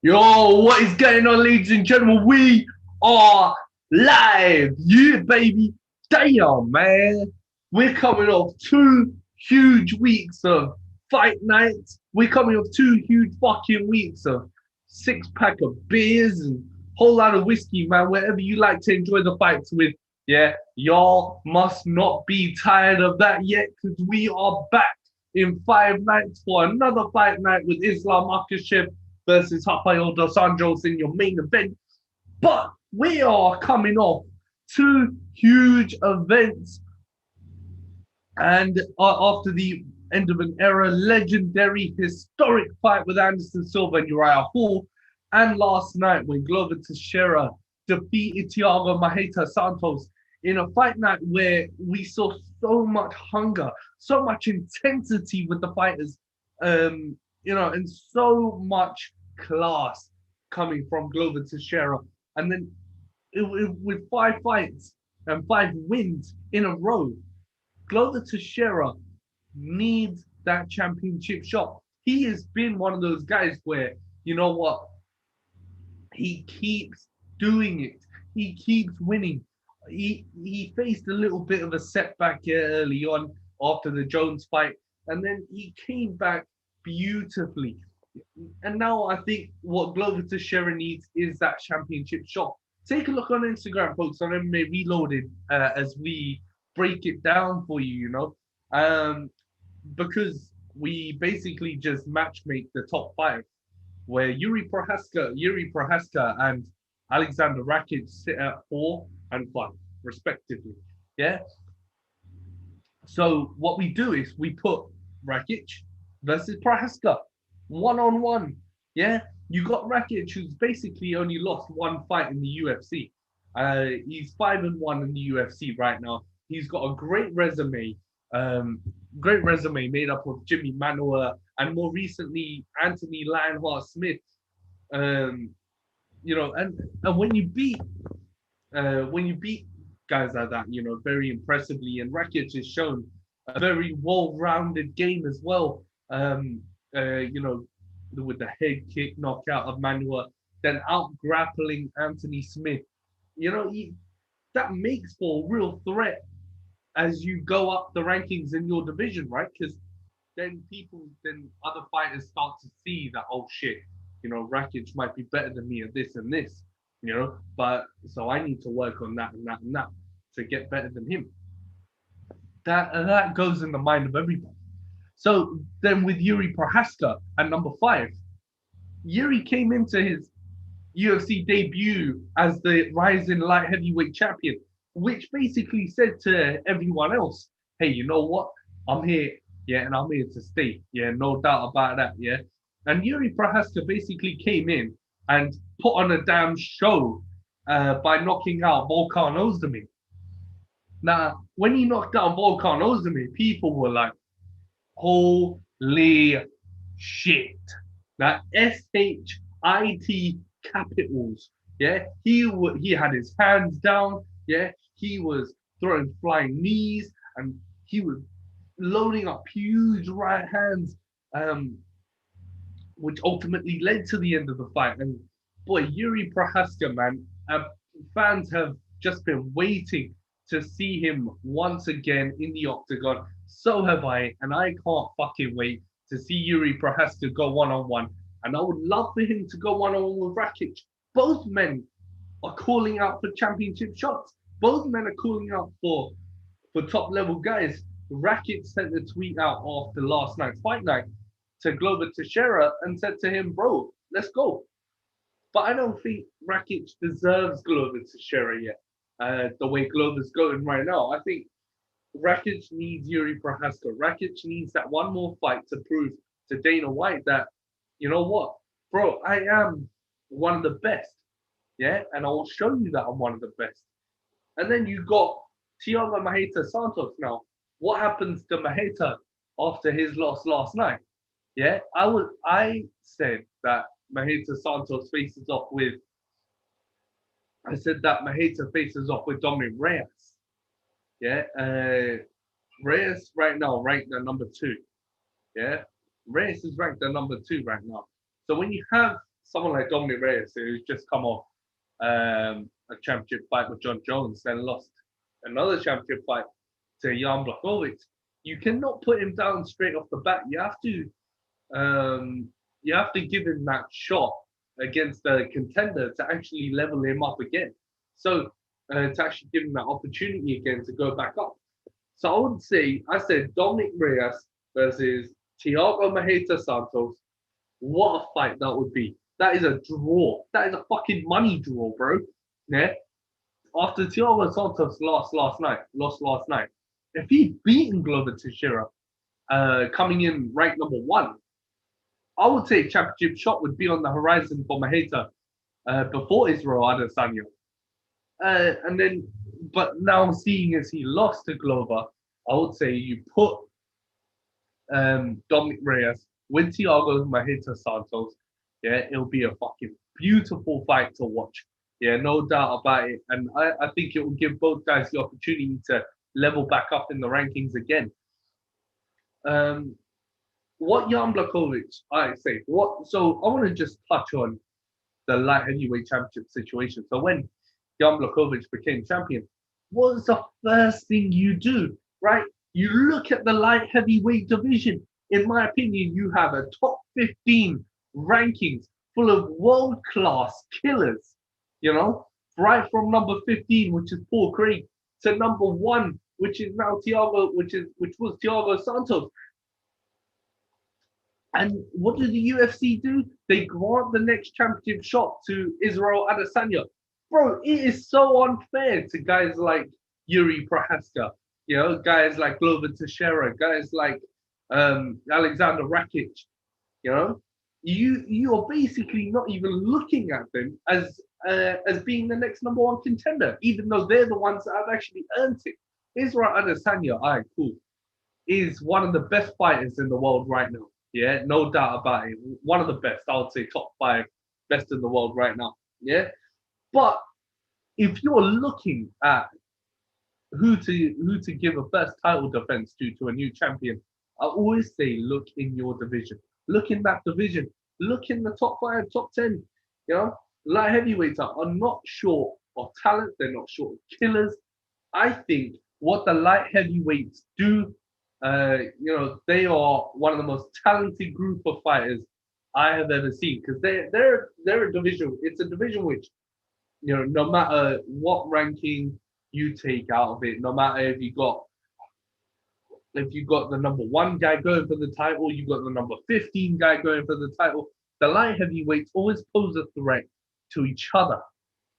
Yo, what is going on, ladies and gentlemen? We are live. Yeah, baby. Damn, man. We're coming off 2 huge weeks of fight nights. We're coming off 2 huge fucking weeks of 6 pack of beers and whole lot of whiskey, man. Wherever you like to enjoy the fights with. Yeah, y'all must not be tired of that yet, because we are back in 5 nights for another fight night with Islam Makhachev versus Rafael dos Anjos in your main event. But we are coming off 2 huge events, and after the end of an era, legendary, historic fight with Anderson Silva and Uriah Hall, and last night when Glover Teixeira defeated Thiago Marreta Santos in a fight night where we saw so much hunger, so much intensity with the fighters, and so much class coming from Glover Teixeira. And then with 5 fights and 5 wins in a row, Glover Teixeira needs that championship shot. He has been one of those guys where, you know what, he keeps doing it. He keeps winning. He faced a little bit of a setback early on after the Jones fight, and then he came back beautifully. And now I think what Glover Teixeira needs is that championship shot. Take a look on Instagram, folks, on MMA Reloaded as we break it down for you, because we basically just matchmake the top 5, where Yuri Prohaska and Alexander Rakic sit at 4 and 5, respectively. Yeah. So what we do is we put Rakic versus Prohaska 1-on-1. Yeah. You got Rakic, who's basically only lost 1 fight in the UFC. He's 5-1 in the UFC right now. He's got a great resume made up of Jimmy Manuwa and more recently Anthony Lionheart Smith. And when you beat guys like that, very impressively, and Rakic has shown a very well-rounded game as well. With the head kick knockout of Manuwa, then out grappling Anthony Smith. That makes for a real threat as you go up the rankings in your division, right? Because then other fighters start to see that, oh shit, Rakic might be better than me at this and this, but so I need to work on that and that and that to get better than him. That goes in the mind of everybody. So then with Yuri Prohaska at number 5, Yuri came into his UFC debut as the rising light heavyweight champion, which basically said to everyone else, hey, you know what? I'm here, yeah, and I'm here to stay. Yeah, no doubt about that, yeah. And Yuri Prohaska basically came in and put on a damn show by knocking out Volkan Ozdemir. Now, when he knocked out Volkan Ozdemir, people were like, holy shit. Now, SHIT capitals. Yeah, he had his hands down. Yeah, he was throwing flying knees and he was loading up huge right hands, which ultimately led to the end of the fight. And boy, Yuri Prohaska, man, fans have just been waiting to see him once again in the octagon. So have I, and I can't fucking wait to see Yuri Prohaska go 1-on-1. And I would love for him to go 1-on-1 with Rakic. Both men are calling out for championship shots. Both men are calling out for top level guys. Rakic sent a tweet out after last night's fight night to Glover Teixeira and said to him, bro, let's go. But I don't think Rakic deserves Glover Teixeira yet. The way Glover's going right now, I think Rakic needs Yuri Prohaska. Rakic needs that one more fight to prove to Dana White that, you know what, bro, I am one of the best. Yeah, and I will show you that I'm one of the best. And then you got Thiago Marreta Santos now. What happens to Marreta after his loss last night? Yeah, I said that Marreta Santos faces off with. I said that Marreta faces off with Dominic Reyes. Yeah, Reyes right now ranked at number 2. Yeah, Reyes is ranked at number 2 right now. So when you have someone like Dominic Reyes, who's just come off a championship fight with John Jones, then lost another championship fight to Jan Blachowicz, you cannot put him down straight off the bat. You have to give him that shot against a contender to actually level him up again. So to actually give him that opportunity again to go back up. So I would say, I said Dominic Reyes versus Thiago Marreta Santos. What a fight that would be. That is a draw. That is a fucking money draw, bro. Yeah. After Thiago Santos lost last night, if he'd beaten Glover Teixeira, coming in ranked number 1, I would say championship shot would be on the horizon for Marreta before Israel Adesanya. But now seeing as he lost to Glover, I would say you put Dominic Reyes with Thiago Marreta Santos. Yeah, it'll be a fucking beautiful fight to watch. Yeah, no doubt about it. And I think it will give both guys the opportunity to level back up in the rankings again. What Jan Blachowicz, I say, so I want to just touch on the light heavyweight championship situation. So when Jan Blachowicz became champion, what was the first thing you do, right? You look at the light heavyweight division. In my opinion, you have a top 15 rankings full of world-class killers, you know, right from number 15, which is Paul Craig, to number 1, which is now Thiago, which was Thiago Santos. And what did the UFC do? They grant the next championship shot to Israel Adesanya. Bro, it is so unfair to guys like YURI Prahaska, you know, guys like Glover Teixeira, guys like Alexander Rakic, you know. You are basically not even looking at them as being the next number 1 contender, even though they're the ones that have actually earned it. Israel Adesanya, cool, is one of the best fighters in the world right now. Yeah, no doubt about it. One of the best, I would say top 5 best in the world right now. Yeah, but if you're looking at who to give a first title defense to a new champion, I always say look in your division. Look in that division. Look in the top 5, top 10. You know, light heavyweights are not short of talent. They're not short of killers. I think what the light heavyweights do, you know, they are one of the most talented group of fighters I have ever seen, because they're a division. It's a division which, you know, no matter what ranking you take out of it, no matter if you got the number 1 guy going for the title, you got the number 15 guy going for the title, the light heavyweights always pose a threat to each other,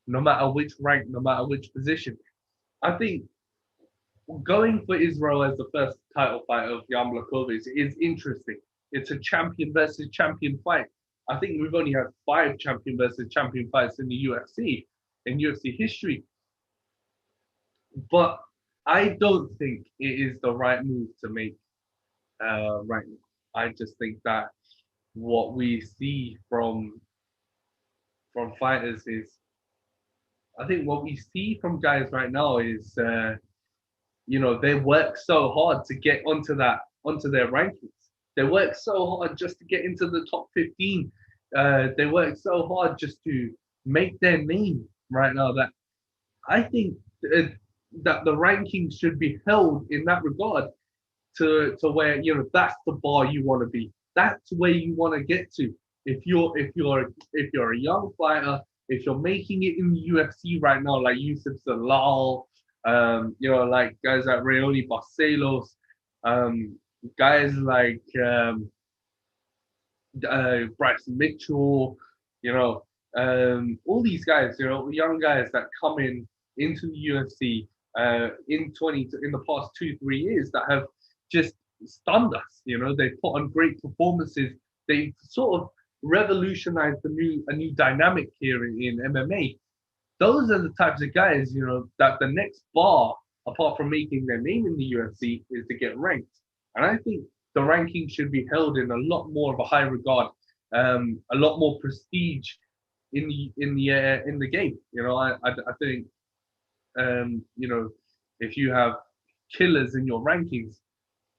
no matter which rank, no matter which position. I think going for Israel as the first title fight of Jan Blachowicz is interesting. It's a champion versus champion fight. I think we've only had 5 champion versus champion fights in the UFC, in UFC history. But I don't think it is the right move to make right now. I just think that what we see from fighters is, I think what we see from guys right now is, you know, they work so hard to get onto their rankings. They work so hard just to get into the top 15. They work so hard just to make their name right now, that I think that the rankings should be held in that regard to where, you know, that's the bar you want to be. That's where you want to get to. If you're a young fighter, if you're making it in the UFC right now, like Yusuf Zalal, you know, like guys like Raoni Barcelos, guys like Bryce Mitchell, you know, all these guys, you know, young guys that come into the UFC in the past 2-3 years that have just stunned us. You know, they put on great performances. They sort of revolutionized a new dynamic here in MMA. Those are the types of guys, you know, that the next bar, apart from making their name in the UFC, is to get ranked. And I think the ranking should be held in a lot more of a high regard, a lot more prestige in the game. You know, I think, you know, if you have killers in your rankings,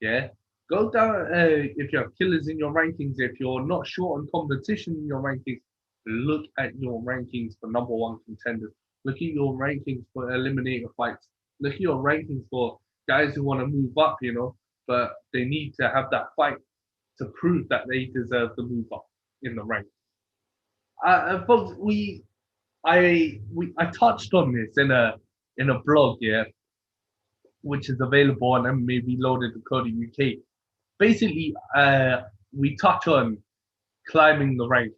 yeah, Go down if you have killers in your rankings. If you're not sure on competition in your rankings, look at your rankings for number one contenders. Look at your rankings for eliminator fights. Look at your rankings for guys who want to move up, but they need to have that fight to prove that they deserve the move up in the rank. Folks, I touched on this in a blog, yeah, which is available on MMA Reloaded.co.uk. Basically, we touch on climbing the rankings,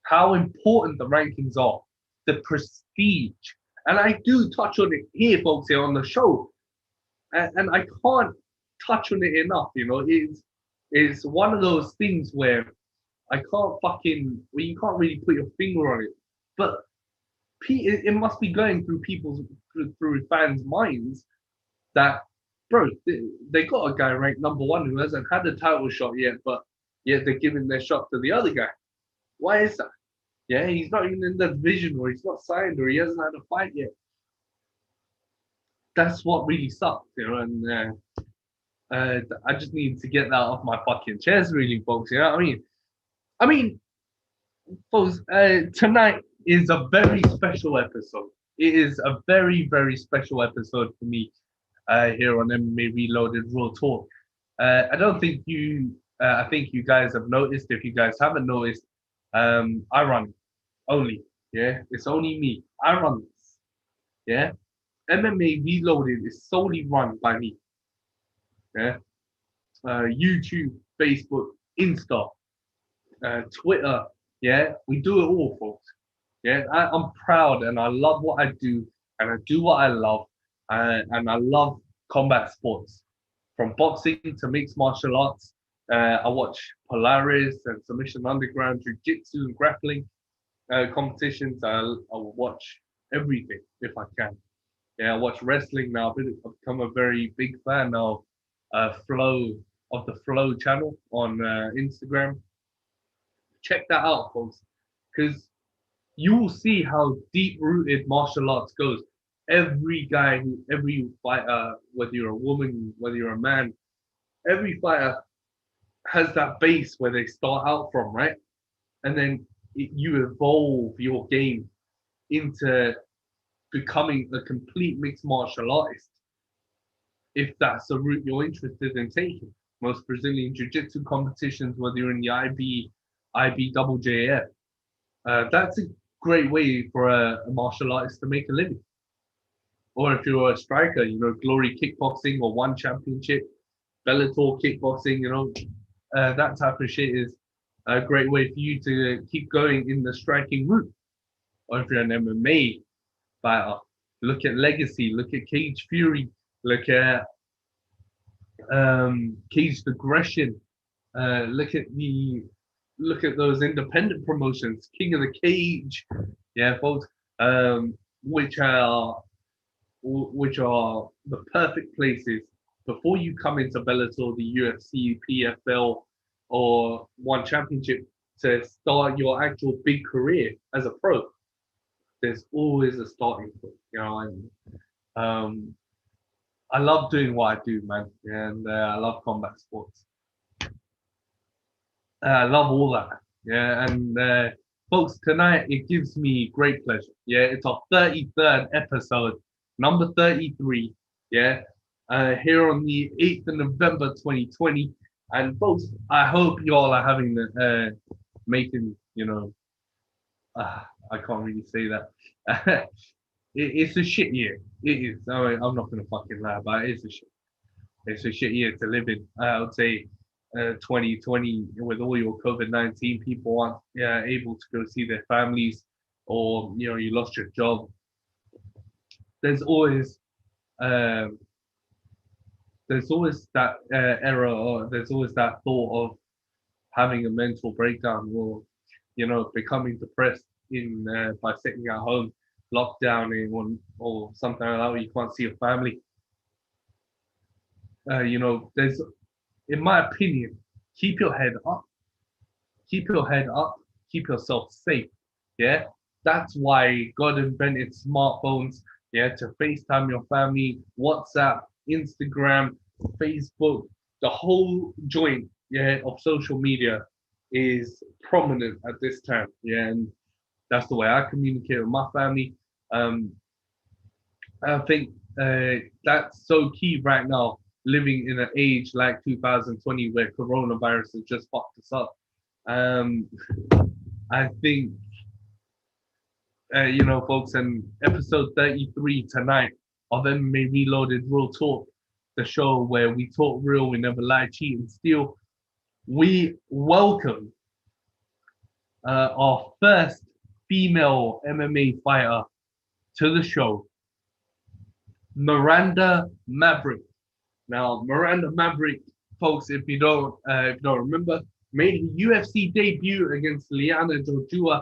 how important the rankings are, the prestige, and I do touch on it here, folks, here on the show, and I can't touch on it enough. It's one of those things where you can't really put your finger on it, but it must be going through through fans' minds that, bro, they got a guy ranked number one who hasn't had a title shot yet, but yet they're giving their shot to the other guy. Why is that? Yeah, he's not even in the division, or he's not signed, or he hasn't had a fight yet. That's what really sucks, and I just need to get that off my fucking chest, really, folks. You know what I mean? I mean, folks, tonight is a very special episode. It is a very, very special episode for me here on MMA Reloaded Raw Talk. I don't think I think you guys have noticed. If you guys haven't noticed, I run only. Yeah, it's only me. I run this. Yeah, MMA Reloaded is solely run by me. Yeah, YouTube, Facebook, Insta, Twitter. Yeah, we do it all, folks. Yeah, I'm proud and I love what I do and I do what I love and I love combat sports, from boxing to mixed martial arts. I watch Polaris and Submission Underground, Jiu-Jitsu and grappling competitions. I'll watch everything if I can. Yeah, I watch wrestling now. I've become a very big fan of the Flow channel on Instagram. Check that out, folks, because you will see how deep-rooted martial arts goes. Every fighter, whether you're a woman, whether you're a man, every fighter has that base where they start out from, right? And then you evolve your game into becoming a complete mixed martial artist, if that's the route you're interested in taking. Most Brazilian Jiu-Jitsu competitions, whether you're in the IBJJF, that's a great way for a martial artist to make a living. Or if you're a striker, Glory Kickboxing or One Championship, Bellator Kickboxing, that type of shit is a great way for you to keep going in the striking route. Or if you're an MMA fighter, look at Legacy, look at Cage Fury, look at Caged Aggression, look at those independent promotions, King of the Cage, yeah, folks, which are the perfect places before you come into Bellator, the UFC, PFL, or One Championship to start your actual big career as a pro. There's always a starting point, I love doing what I do, man, and I love combat sports. I love all that, yeah, and folks, tonight it gives me great pleasure. Yeah, it's our 33rd episode, number 33. Yeah, here on the 8th of November 2020. And folks, I hope you all are having making, I can't really say that. It's a shit year. It is. I'm not gonna fucking lie about it. It's a shit year to live in. I would say 2020, with all your COVID-19, people aren't able to go see their families, or you lost your job. There's always that error, or there's always that thought of having a mental breakdown, or becoming depressed by sitting at home, locked down or something like that, where you can't see your family. There's, in my opinion, keep your head up, keep yourself safe. Yeah, that's why God invented smartphones. Yeah, to FaceTime your family, WhatsApp, Instagram, Facebook, the whole joint, yeah, of social media is prominent at this time, yeah, and that's the way I communicate with my family. Um, I think that's so key right now, living in an age like 2020 where coronavirus has just fucked us up. Um, I think, folks, and episode 33 tonight of MMA Reloaded Real Talk, the show where we talk real, we never lie, cheat, and steal. We welcome our first female MMA fighter to the show, Miranda Maverick. Now, Miranda Maverick, folks, if you don't remember, made a UFC debut against Liana Jojua.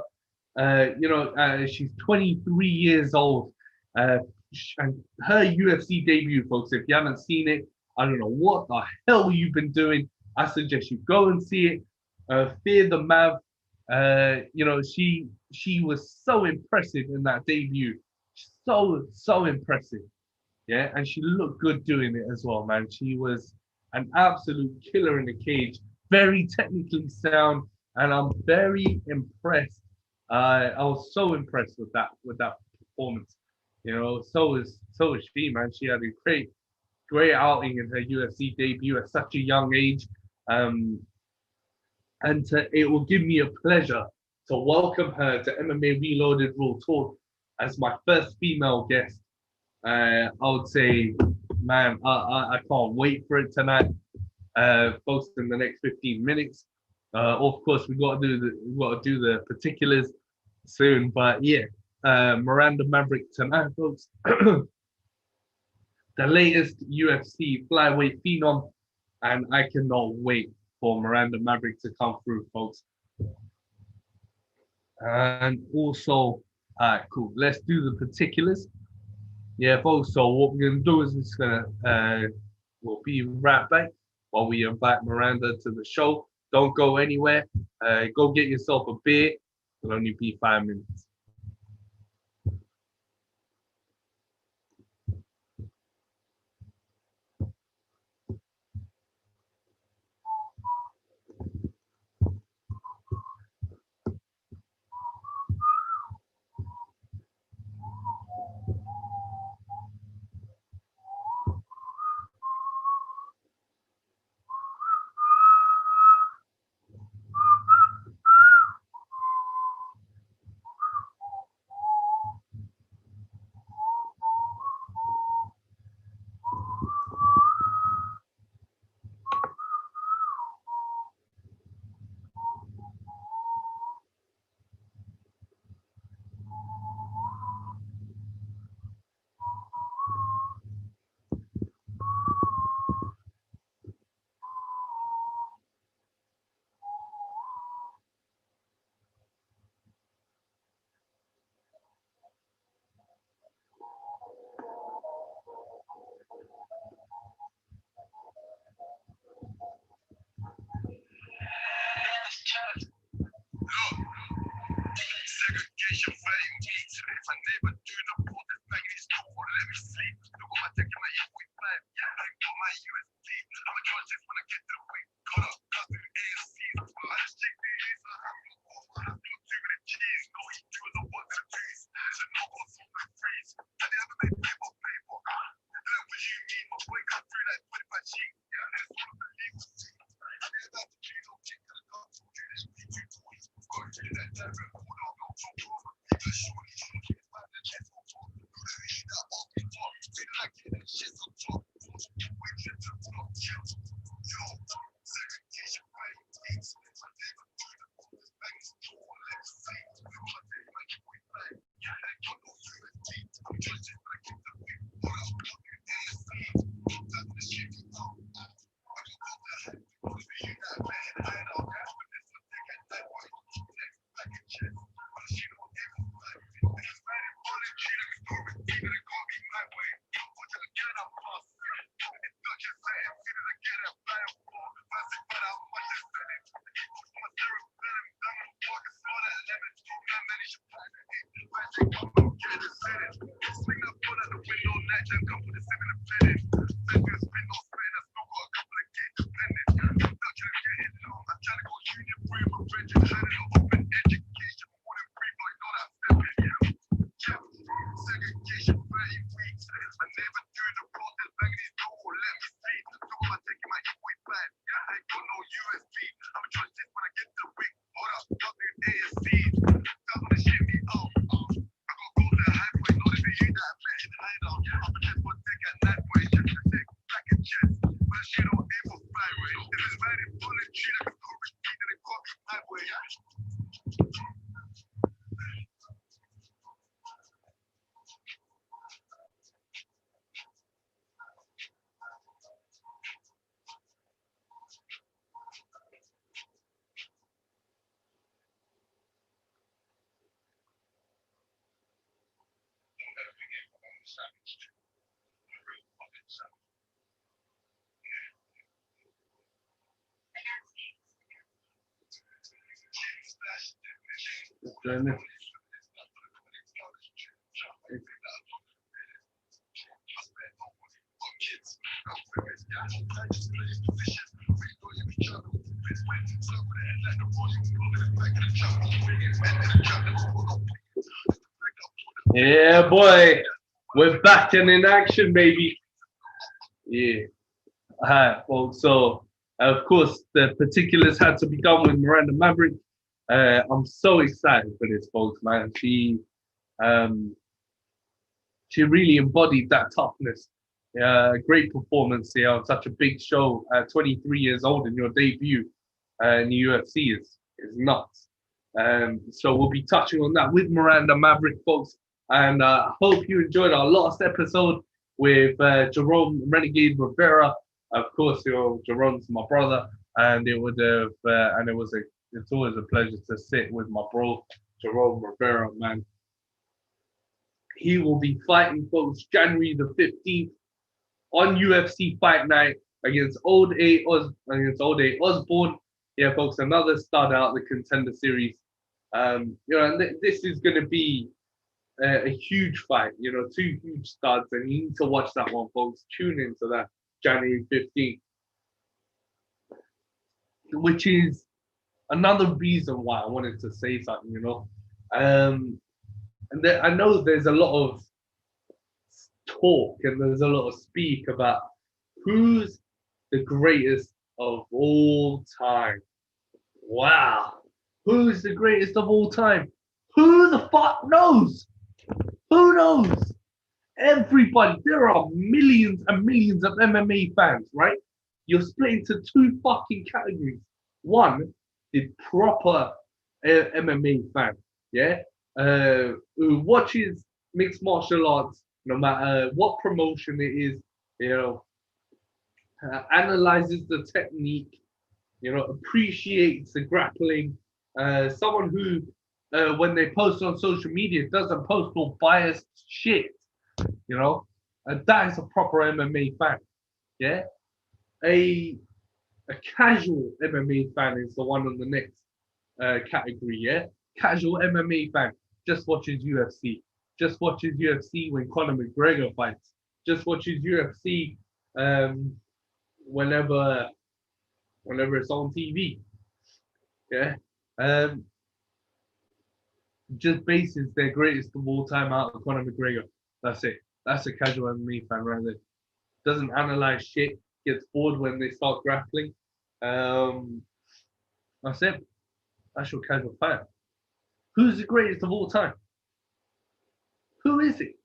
She's 23 years old. And her UFC debut, folks, if you haven't seen it, I don't know what the hell you've been doing. I suggest you go and see it. Fear the Mav. She was so impressive in that debut. So impressive. Yeah, and she looked good doing it as well, man. She was an absolute killer in the cage, very technically sound, and I'm very impressed. I was so impressed with that performance. So is she, man. She had a great outing in her UFC debut at such a young age. Um, it will give me a pleasure to welcome her to MMA Reloaded Raw Talk as my first female guest. I would say, man, I can't wait for it tonight. Both in the next 15 minutes. Of course, we got to do the particulars soon, but yeah, Miranda Maverick tonight, folks. The latest UFC flyweight phenom, and I cannot wait for Miranda Maverick to come through, folks. And also, all right, cool. Let's do the particulars. Yeah, folks. So what we're gonna do is we'll be right back while we invite Miranda to the show. Don't go anywhere. Go get yourself a beer. It'll only be 5 minutes. Segregation fame beats. If I never do the port, this bag is cool. Let me sleep. Look at my tech in my equity plan. Yeah, I got my USD. I'm a conscious when I get to the week. Cut up, cut through the AFCs. Well, I just check these. I have no more. I have no too many G's. No heat to the ones and twos. So no more from the freeze. Have you ever made paper? What you mean? My boy cut through that 25 G. Yeah, that's all of the legal team. Have you ever had to do no check to the dogs? Do this with two toys. Go through that time. Yeah, boy, we're back and in action, baby. Yeah. Well, so of course the particulars had to be done with Miranda Maverick. I'm so excited for this, folks, man. She really embodied that toughness. Great performance here on such a big show at 23 years old, and your debut in the UFC is nuts. So we'll be touching on that with Miranda Maverick, folks. And I hope you enjoyed our last episode with Jerome Renegade Rivera. Of course, Jerome's my brother, and it's always a pleasure to sit with my bro Jerome Rivera, man. He will be fighting, folks, January the 15th on UFC Fight Night against Old A Osborne. Yeah, folks, another stud out of the Contender Series. And this is going to be a huge fight. Two huge studs, and you need to watch that one, folks. Tune into that January 15th, which is another reason why I wanted to say something. I know there's a lot of talk and there's a lot of speak about who's the greatest of all time. Wow. Who's the greatest of all time? Who the fuck knows? Who knows? Everybody. There are millions and millions of MMA fans, right? You're split into two fucking categories. One, the proper MMA fan, yeah? Who watches mixed martial arts no matter what promotion it is, analyzes the technique, appreciates the grappling. Someone who, when they post on social media, doesn't post all biased shit, and that is a proper MMA fan, yeah? A casual MMA fan is the one on the next category, yeah? Casual MMA fan just watches UFC. Just watches UFC when Conor McGregor fights. Just watches UFC whenever it's on TV. Yeah. Just bases their greatest of all time out of Conor McGregor. That's it. That's a casual MMA fan right there. Doesn't analyze shit. Gets bored when they start grappling. That's it. That's your casual fan. Who's the greatest of all time? Who is it?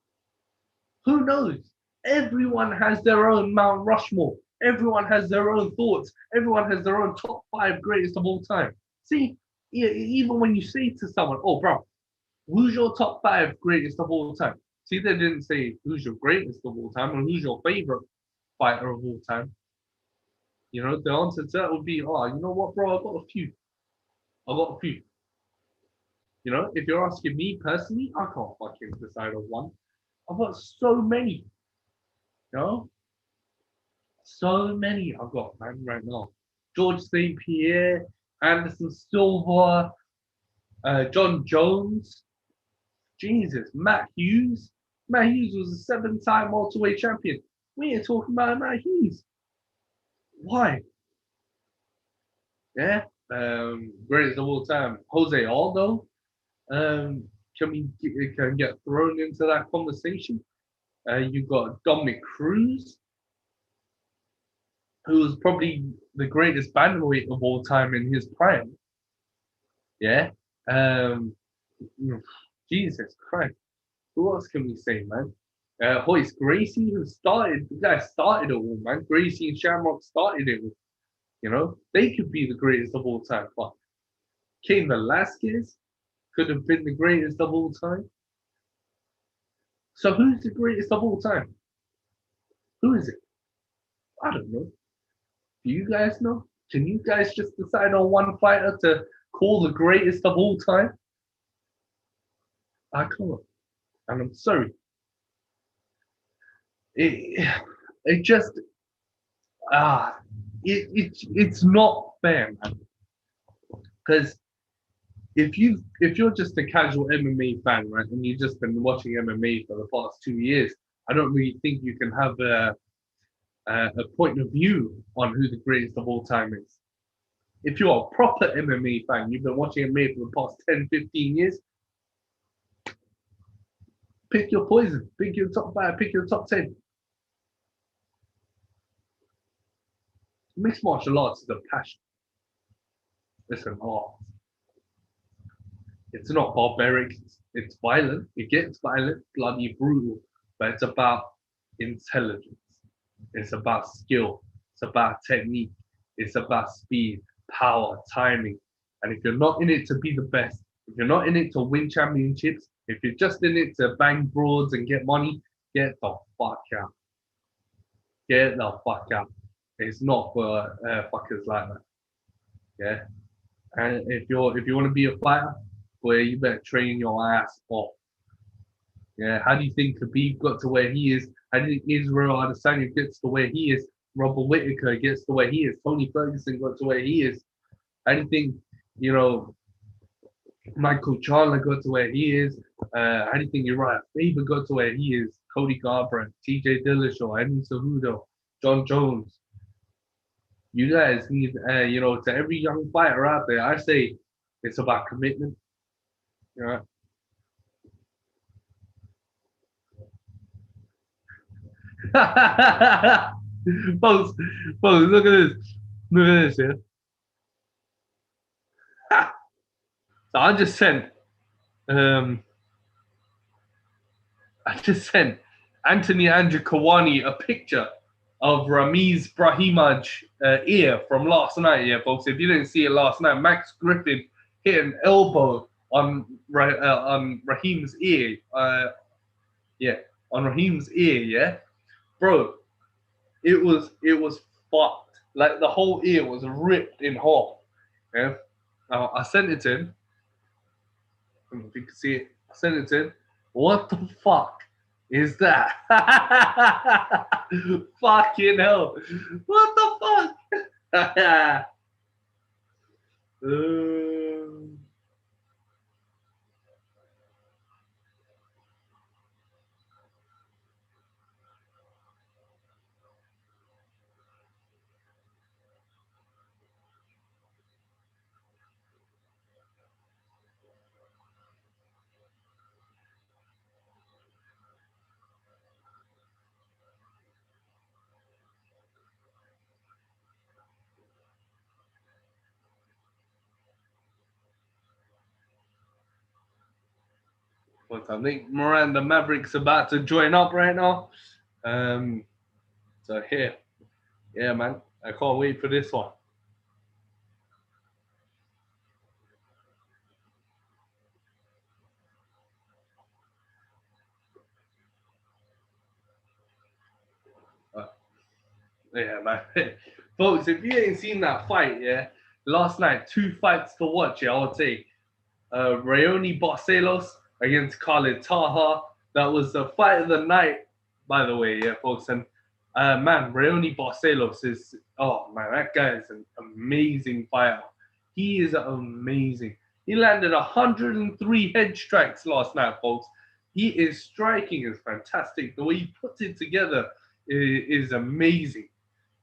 Who knows? Everyone has their own Mount Rushmore. Everyone has their own thoughts. Everyone has their own top 5 greatest of all time. See, even when you say to someone, oh, bro, who's your top 5 greatest of all time? See, they didn't say who's your greatest of all time or who's your favorite fighter of all time. The answer to that would be, oh, you know what, bro, I've got a few. If you're asking me personally, I can't fucking decide on one. I've got so many. So many I've got, man, right now. George St. Pierre, Anderson Silva, John Jones. Jesus, Matt Hughes. Matt Hughes was a 7-time welterweight champion. We ain't talking about Matt Hughes. Why? Yeah. Greatest of all time, Jose Aldo. Can get thrown into that conversation? You've got Dominic Cruz, who was probably the greatest bantamweight of all time in his prime. Yeah. Jesus Christ. Who else can we say, man? Hoist Gracie, the guy started it all, man. Gracie and Shamrock started it all. They could be the greatest of all time. But Cain Velasquez could have been the greatest of all time. So who's the greatest of all time? Who is it? I don't know. Do you guys know? Can you guys just decide on one fighter to call the greatest of all time? I can't. And I'm sorry. it it just it's not fair, man. Because if you're just a casual MMA fan, right, and you've just been watching MMA for the past 2 years, I don't really think you can have a point of view on who the greatest of all time is. If you're a proper MMA fan, you've been watching MMA for the past 10, 15 years, pick your poison, pick your top five, pick your top 10. Mixed martial arts is a passion. It's an art. It's not barbaric. It's violent. It gets violent, bloody, brutal, but it's about intelligence. It's about skill. It's about technique. It's about speed, power, timing. And if you're not in it to be the best, if you're not in it to win championships, if you're just in it to bang broads and get money, get the fuck out. Get the fuck out. It's not for fuckers like that. Yeah. And if you want to be a fighter, boy, you better train your ass off. Yeah. How do you think Khabib got to where he is? How do you think Israel Adesanya gets to where he is? Robert Whittaker gets to where he is. Tony Ferguson got to where he is. How do you think, you know, Michael Chandler got to where he is? How do you think Uriah Faber got to where he is? Cody Garbrandt, TJ Dillashaw, Eddie Cejudo, John Jones. You guys need, to every young fighter out there, I say it's about commitment. You know? folks, folks, look at this. Look at this, yeah. So um, I just sent Anthony Andrew Kawani a picture of Ramis Ear from last night, yeah, folks. If you didn't see it last night, Max Griffin hit an elbow on Raheem's ear. Yeah, on Raheem's ear, yeah, bro. It was fucked. Like the whole ear was ripped in half. Yeah, I sent it to him. I don't know if you can see it. I sent it to him. What the fuck is that? Fucking hell! What the fuck? But I think Miranda Maverick's about to join up right now. So here, yeah, man, I can't wait for this one. Uh, yeah, man. Folks, if you ain't seen that fight, yeah, last night, 2 fights to watch, yeah, I would say. Raoni Barcelos against Khalid Taha. That was the fight of the night, by the way, yeah, folks. And man, Raoni Barcelos is, oh man, that guy is an amazing fighter. He is amazing. He landed 103 head strikes last night, folks. He is striking is fantastic. The way he puts it together is amazing.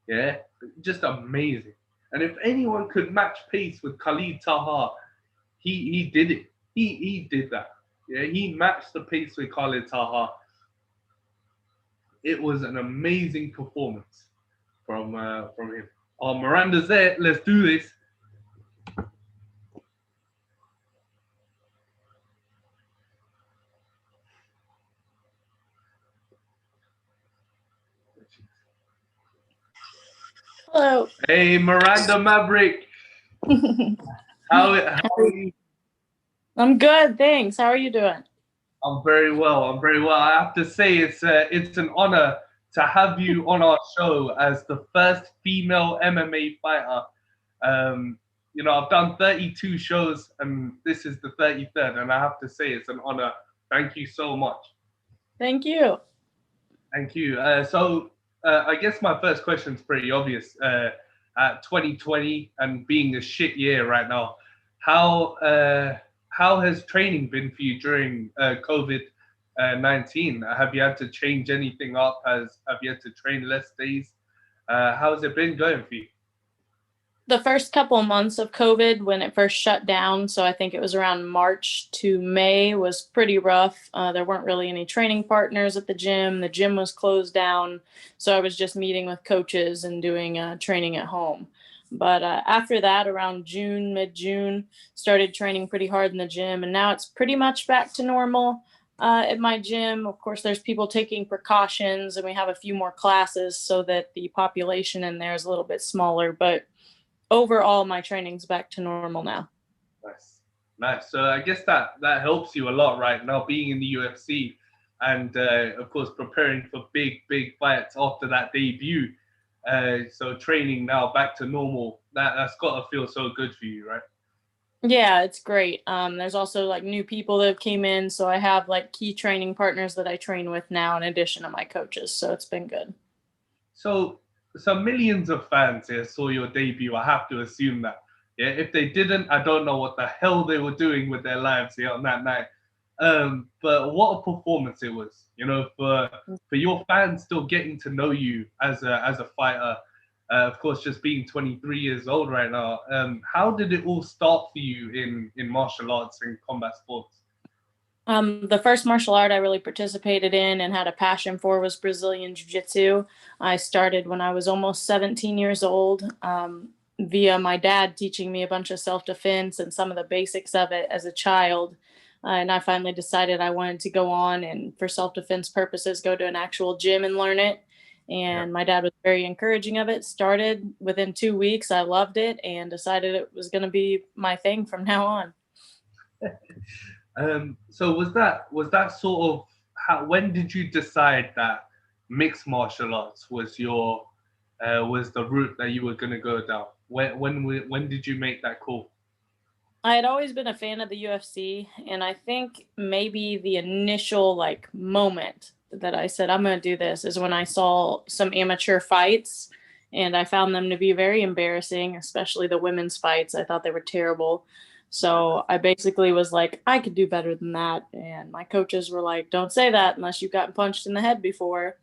Yeah, just amazing. And if anyone could match pace with Khalid Taha, he did it. He did that. Yeah, he matched the pace with Khalid Taha. It was an amazing performance from him. Oh, Miranda's there. Let's do this. Hello. Hey, Miranda Maverick. how are you? I'm good, thanks. How are you doing? I'm very well. I'm very well. I have to say it's an honor to have you on our show as the first female MMA fighter. I've done 32 shows and this is the 33rd, and I have to say it's an honor. Thank you so much. Thank you. Thank you. I guess my first question is pretty obvious. At 2020 and being a shit year right now, how uh, how has training been for you during COVID 19? Have you had to change anything up? Have you had to train less days? How has it been going for you? The first couple of months of COVID, when it first shut down, so I think it was around March to May, was pretty rough. There weren't really any training partners at the gym. The gym was closed down, so I was just meeting with coaches and doing training at home. But after that, around June, mid June, started training pretty hard in the gym, and now it's pretty much back to normal. At my gym, of course, there's people taking precautions, and we have a few more classes so that the population in there is a little bit smaller. But overall, my training's back to normal now. Nice, nice. So I guess that helps you a lot right now, being in the UFC, and of course preparing for big fights after that debut. So training now back to normal. That's got to feel so good for you, right? Yeah, it's great. There's also like new people that have came in, so I have like key training partners that I train with now in addition to my coaches. So it's been good. So millions of fans here saw your debut. I have to assume that. Yeah, if they didn't, I don't know what the hell they were doing with their lives here on that night. But what a performance it was, for your fans still getting to know you as a fighter. Of course, just being 23 years old right now. How did it all start for you in martial arts and combat sports? The first martial art I really participated in and had a passion for was Brazilian Jiu Jitsu. I started when I was almost 17 years old, via my dad teaching me a bunch of self defense and some of the basics of it as a child. And I finally decided I wanted to go on and, for self defense purposes, go to an actual gym and learn it. Yeah. And my dad was very encouraging of it. Started within 2 weeks, I loved it and decided it was going to be my thing from now on. So was that sort of how? When did you decide that mixed martial arts was the route that you were going to go down? When did you make that call? I had always been a fan of the UFC, and I think maybe the initial like moment that I said I'm going to do this is when I saw some amateur fights, and I found them to be very embarrassing, especially the women's fights. I thought they were terrible. So I basically was like, I could do better than that. And my coaches were like, don't say that unless you've gotten punched in the head before.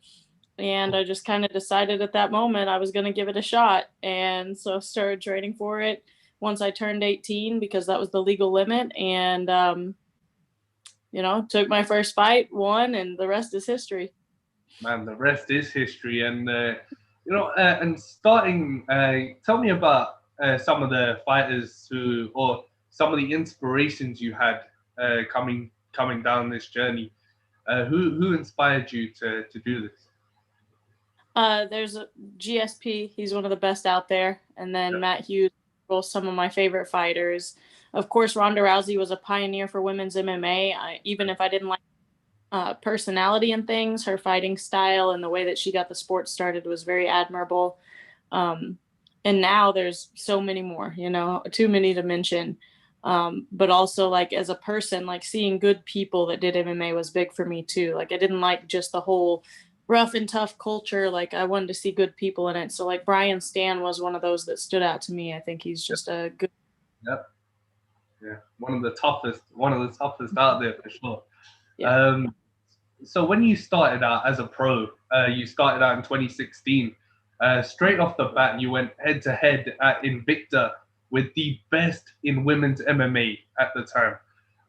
And I just kind of decided at that moment I was going to give it a shot. And so started training for it once I turned 18 because that was the legal limit. And, took my first fight, won, and the rest is history. Man, the rest is history. And and starting, tell me about some of the fighters or some of the inspirations you had coming down this journey. Who inspired you to do this? There's a GSP. He's one of the best out there. And then Matt Hughes, both some of my favorite fighters. Of course, Ronda Rousey was a pioneer for women's MMA. Even if I didn't like personality and things, her fighting style and the way that she got the sport started was very admirable. And now there's so many more, too many to mention. But also, like, as a person, like, seeing good people that did MMA was big for me too. Like, I didn't like just the whole rough and tough culture. Like, I wanted to see good people in it. So like Brian Stan was one of those that stood out to me. I think he's just a good. Yep. Yeah, one of the toughest out there for sure. Yeah. So when you started out as a pro, you started out in 2016. Straight off the bat, you went head to head at Invicta with the best in women's MMA at the time.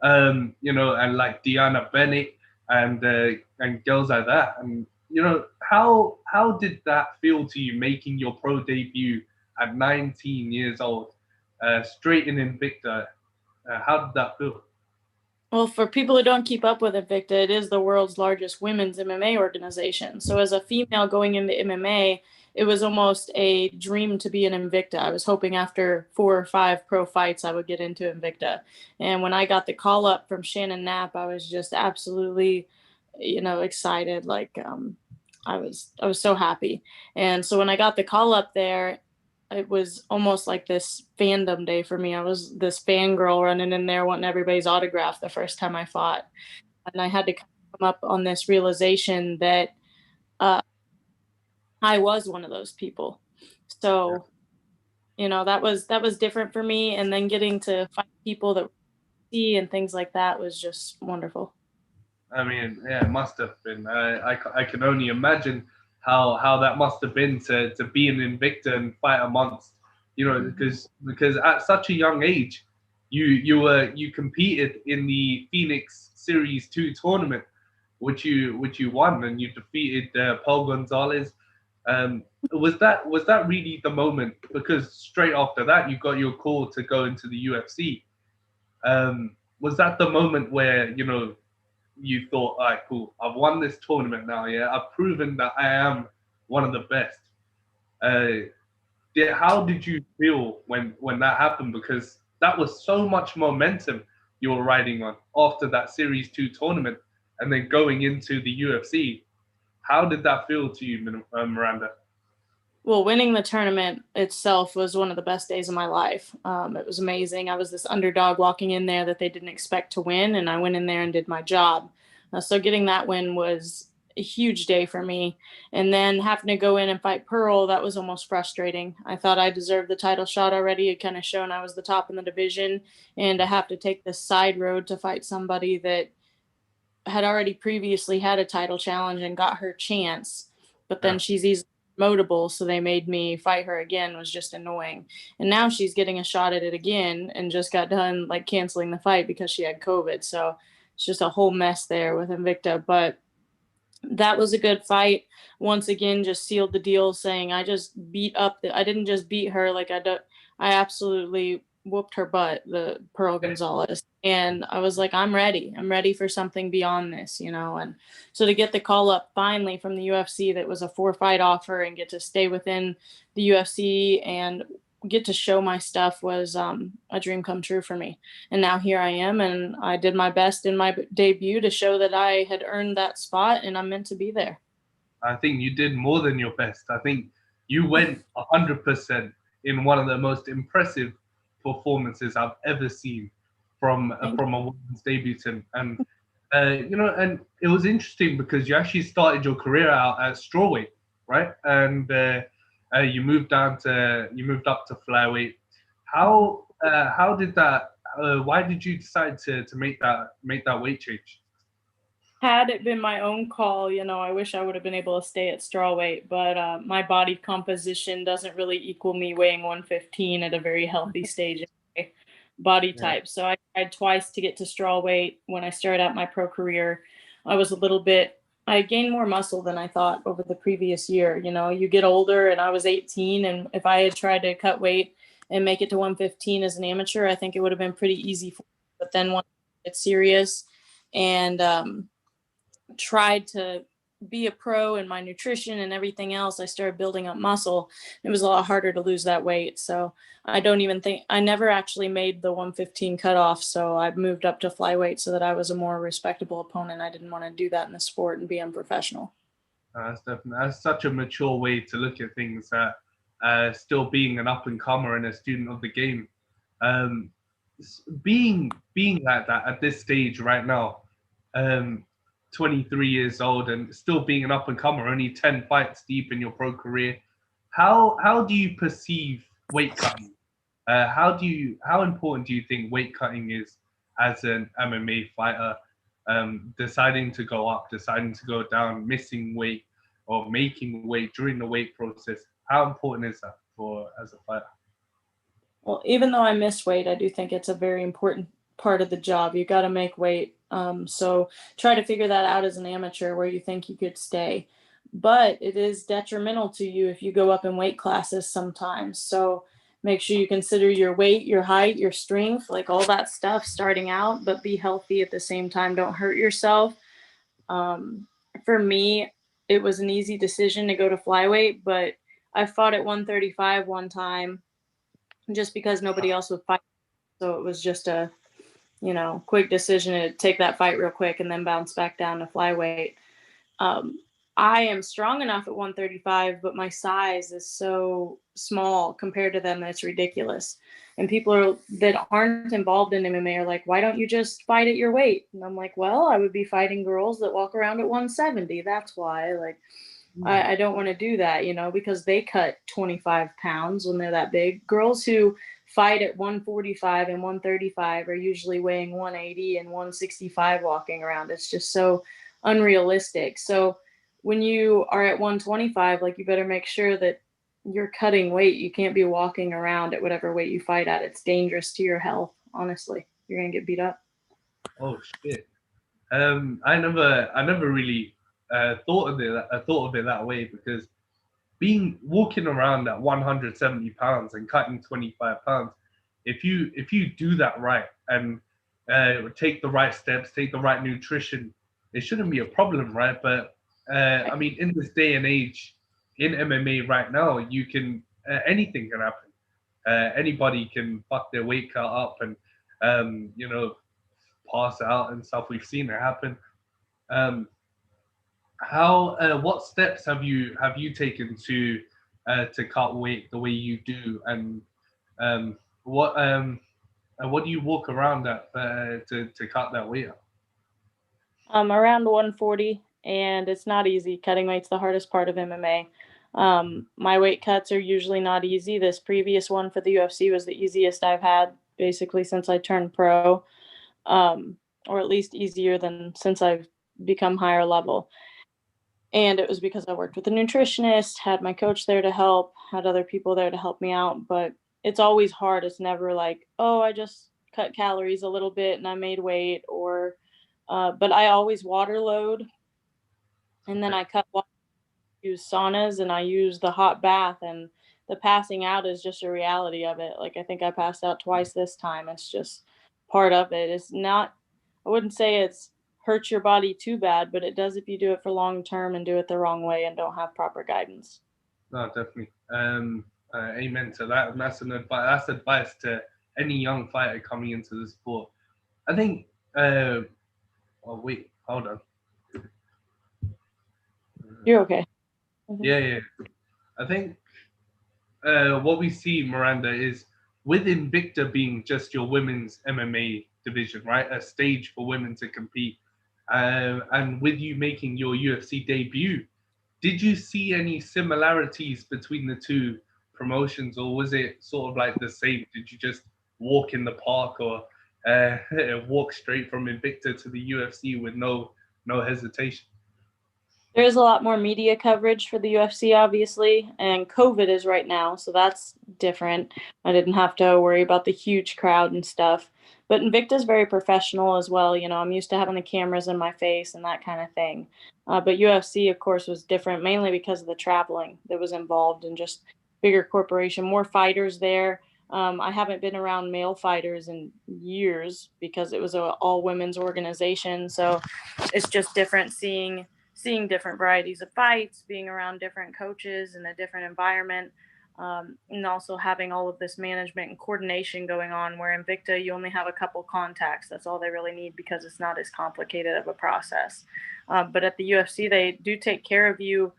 And like Deanna Bennett and girls like that. And how did that feel to you making your pro debut at 19 years old, straight in Invicta? How did that feel? Well, for people who don't keep up with Invicta, it is the world's largest women's MMA organization. So as a female going into MMA, it was almost a dream to be an Invicta. I was hoping after 4 or 5 pro fights, I would get into Invicta. And when I got the call up from Shannon Knapp, I was just absolutely, excited. Like, I was so happy. And so when I got the call up there, it was almost like this fandom day for me. I was this fangirl running in there wanting everybody's autograph the first time I fought. And I had to come up on this realization that uh, I was one of those people. So, that was different for me. And then getting to fight people that see and things like that was just wonderful. I mean, yeah, it must have been. I can only imagine how that must have been to be an Invicta and fight amongst, because at such a young age, you competed in the Phoenix Series 2 tournament, which you won, and you defeated Paul Gonzalez. Was that really the moment? Because straight after that, you got your call to go into the UFC. Was that the moment where you thought, all right, cool, I've won this tournament now, yeah, I've proven that I am one of the best? How did you feel when that happened? Because that was so much momentum you were riding on after that Series 2 tournament and then going into the UFC. How did that feel to you, Miranda? Well, winning the tournament itself was one of the best days of my life. It was amazing. I was this underdog walking in there that they didn't expect to win, and I went in there and did my job. So getting that win was a huge day for me. And then having to go in and fight Pearl, that was almost frustrating. I thought I deserved the title shot already. It kind of shown I was the top in the division, and to have to take this side road to fight somebody that had already previously had a title challenge and got her chance, but then Yeah. she's easily promotable, so they made me fight her again, was just annoying. And now she's getting a shot at it again and just got done like canceling the fight because she had COVID. So it's just a whole mess there with Invicta. But that was a good fight. Once again, just sealed the deal, saying I didn't just beat her, I absolutely whooped her butt, the Pearl Gonzalez. And I was like, I'm ready. I'm ready for something beyond this, And so to get the call up finally from the UFC, that was a 4-fight offer, and get to stay within the UFC and get to show my stuff was a dream come true for me. And now here I am, and I did my best in my debut to show that I had earned that spot and I'm meant to be there. I think you did more than your best. I think you went 100% in one of the most impressive performances I've ever seen from a woman's debutant. And and it was interesting because you actually started your career out at strawweight, right? And you moved up to flyweight. How did that? Why did you decide to make that weight change? Had it been my own call, I wish I would have been able to stay at strawweight, but my body composition doesn't really equal me weighing 115 at a very healthy stage of my body Yeah. type. So I tried twice to get to strawweight when I started out my pro career. I gained more muscle than I thought over the previous year. You get older, and I was 18, and if I had tried to cut weight and make it to 115 as an amateur, I think it would have been pretty easy for me. But then once it's serious and tried to be a pro in my nutrition and everything else, I started building up muscle. It was a lot harder to lose that weight. So I never actually made the 115 cutoff. So I moved up to flyweight so that I was a more respectable opponent. I didn't want to do that in the sport and be unprofessional. That's such a mature way to look at things. Still being an up and comer and a student of the game, um, being like that at this stage right now, um, 23 years old and still being an up and comer, only 10 fights deep in your pro career. How do you perceive weight cutting? How important do you think weight cutting is as an MMA fighter? Deciding to go up, deciding to go down, missing weight or making weight during the weight process. How important is that for as a fighter? Well, even though I miss weight, I do think it's a very important part of the job. You got to make weight. So try to figure that out as an amateur where you think you could stay. But it is detrimental to you if you go up in weight classes sometimes. So make sure you consider your weight, your height, your strength, like all that stuff starting out, but be healthy at the same time. Don't hurt yourself. Um, for me, it was an easy decision to go to flyweight, but I fought at 135 one time just because nobody else would fight. So it was just a, quick decision to take that fight real quick and then bounce back down to flyweight. Um, I am strong enough at 135, but my size is so small compared to them that it's ridiculous. And that aren't involved in MMA are like, why don't you just fight at your weight? And I'm like, well, I would be fighting girls that walk around at 170. That's why. Like, I don't want to do that, because they cut 25 pounds when they're that big. Girls who fight at 145 and 135 are usually weighing 180 and 165 walking around. It's just so unrealistic. So when you are at 125, like, you better make sure that you're cutting weight. You can't be walking around at whatever weight you fight at. It's dangerous to your health, honestly. You're going to get beat up. Oh shit. I never really thought of it. I thought of it that way because walking around at 170 pounds and cutting 25 pounds, if you do that right and take the right steps, take the right nutrition, it shouldn't be a problem, right? But I mean, in this day and age, in MMA right now, you can anything can happen. Anybody can fuck their weight cut up and pass out and stuff. We've seen it happen. What steps have you taken to cut weight the way you do, and what do you walk around at to cut that weight up? Around 140, and it's not easy. Cutting weight's the hardest part of MMA. My weight cuts are usually not easy. This previous one for the UFC was the easiest I've had basically since I turned pro, or at least easier than since I've become higher level. And it was because I worked with a nutritionist, had my coach there to help, had other people there to help me out. But it's always hard. It's never like, oh, I just cut calories a little bit and I made weight, but I always water load, and then I use saunas, and I use the hot bath, and the passing out is just a reality of it. Like, I think I passed out twice this time. It's just part of it. It's not, I wouldn't say it's hurts your body too bad, but it does if you do it for long term and do it the wrong way and don't have proper guidance. No, definitely. Amen to that. And that's advice to any young fighter coming into the sport. I think. Oh wait, hold on. You're okay. Yeah. I think what we see, Miranda, is with Invicta being just your women's MMA division, right? A stage for women to compete. And with you making your UFC debut, did you see any similarities between the two promotions, or was it sort of like the same? Did you just walk in the park, or walk straight from Invicta to the UFC with no hesitation? There's a lot more media coverage for the UFC, obviously, and COVID is right now, so that's different. I didn't have to worry about the huge crowd and stuff. But Invicta's very professional as well. I'm used to having the cameras in my face and that kind of thing. But UFC, of course, was different, mainly because of the traveling that was involved and just bigger corporation, more fighters there. I haven't been around male fighters in years because it was an all women's organization. So it's just different seeing different varieties of fights, being around different coaches in a different environment, and also having all of this management and coordination going on, where Invicta, you only have a couple contacts. That's all they really need because it's not as complicated of a process. But at the UFC, they do take care of you.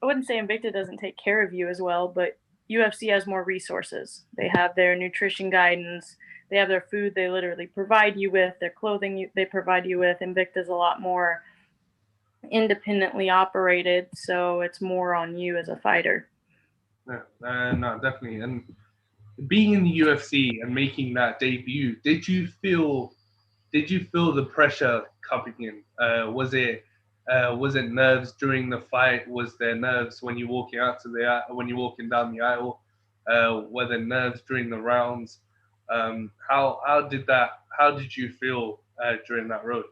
I wouldn't say Invicta doesn't take care of you as well, but UFC has more resources. They have their nutrition guidance. They have their food they literally provide you with, their clothing they provide you with. Invicta's a lot more independently operated, so it's more on you as a fighter. Yeah, no, definitely. And being in the UFC and making that debut, did you feel the pressure coming in? Was it nerves during the fight? Was there nerves when you're walking when you're walking down the aisle? Were there nerves during the rounds? How did you feel during that road?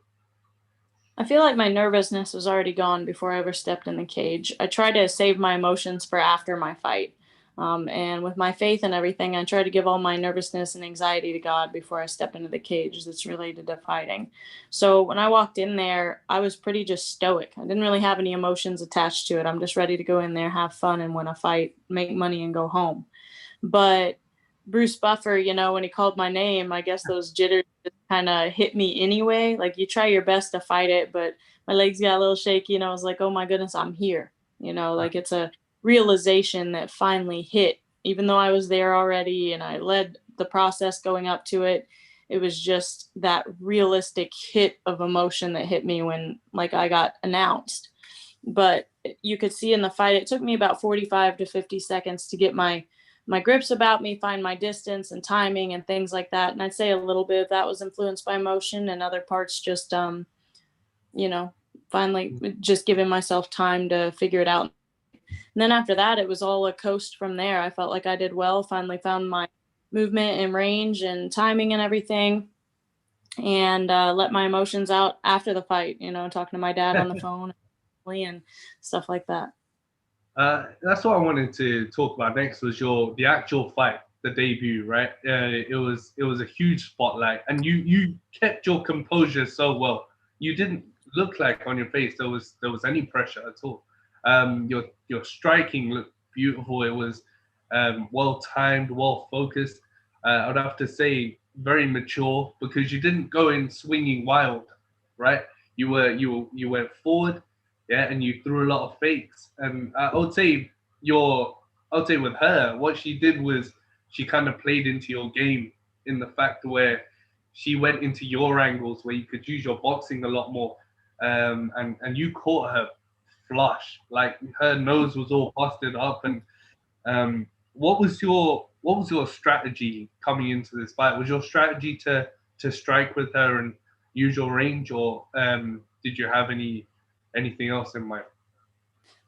I feel like my nervousness was already gone before I ever stepped in the cage. I try to save my emotions for after my fight. And with my faith and everything, I try to give all my nervousness and anxiety to God before I step into the cage that's related to fighting. So when I walked in there, I was pretty just stoic. I didn't really have any emotions attached to it. I'm just ready to go in there, have fun, and win a fight, make money, and go home. But Bruce Buffer, when he called my name, I guess those jitters just kind of hit me anyway. Like, you try your best to fight it, but my legs got a little shaky, and I was like, oh my goodness, I'm here. Like, it's a realization that finally hit, even though I was there already and I led the process going up to it. It was just that realistic hit of emotion that hit me when, like, I got announced. But you could see in the fight, it took me about 45 to 50 seconds to get my grips about me, find my distance and timing and things like that. And I'd say a little bit of that was influenced by motion, and other parts just you know, finally just giving myself time to figure it out. And then after that, it was all a coast from there. I felt like I did well, finally found my movement and range and timing and everything, and let my emotions out after the fight, talking to my dad on the phone and stuff like that. That's what I wanted to talk about next was the actual fight, the debut, right? It was a huge spotlight, and you kept your composure so well. You didn't look like on your face there was any pressure at all. Your striking looked beautiful. It was well timed, well focused. I'd have to say very mature because you didn't go in swinging wild, right? You went forward, yeah, and you threw a lot of fakes. And I would say with her, what she did was she kind of played into your game in the fact where she went into your angles where you could use your boxing a lot more, and you caught her flush, like her nose was all busted up. And what was your strategy coming into this fight? Was your strategy to strike with her and use your range, or did you have anything else in mind?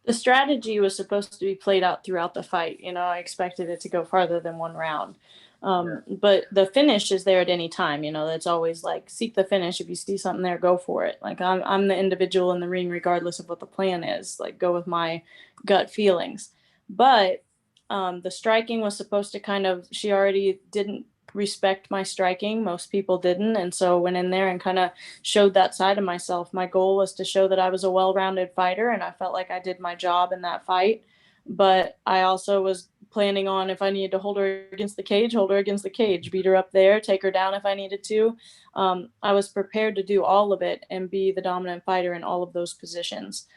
The strategy was supposed to be played out throughout the fight. I expected it to go farther than one round. But the finish is there at any time. That's always like, seek the finish. If you see something there, go for it. Like, I'm the individual in the ring, regardless of what the plan is. Like, go with my gut feelings. But the striking was supposed to she already didn't respect my striking. Most people didn't. And so went in there and kind of showed that side of myself. My goal was to show that I was a well-rounded fighter, and I felt like I did my job in that fight. But I also was planning on, if I needed to hold her against the cage, hold her against the cage, beat her up there, take her down if I needed to. I was prepared to do all of it and be the dominant fighter in all of those positions.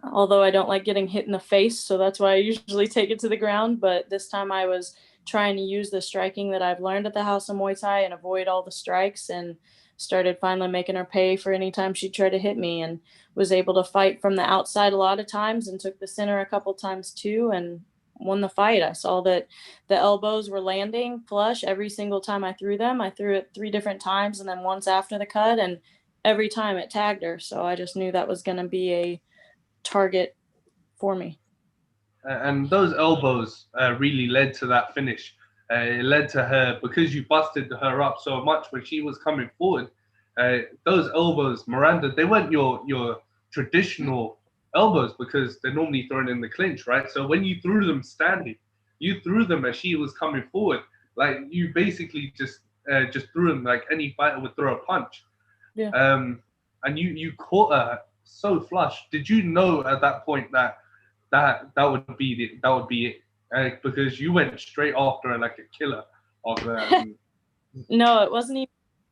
Although I don't like getting hit in the face, so that's why I usually take it to the ground. But this time I was trying to use the striking that I've learned at the House of Muay Thai and avoid all the strikes, and started finally making her pay for any time she tried to hit me, and was able to fight from the outside a lot of times and took the center a couple times too, and won the fight. I saw that the elbows were landing flush every single time I threw them. I threw it 3 different times and then once after the cut, and every time it tagged her. So I just knew that was going to be a target for me. And those elbows really led to that finish. It led to her because you busted her up so much when she was coming forward. Those elbows, Miranda, they weren't your traditional elbows because they're normally thrown in the clinch, right? So when you threw them standing, you threw them as she was coming forward. Like, you basically just threw them like any fighter would throw a punch. Yeah. And you caught her so flush. Did you know at that point that would be it? Because you went straight after her like a killer. No, it wasn't even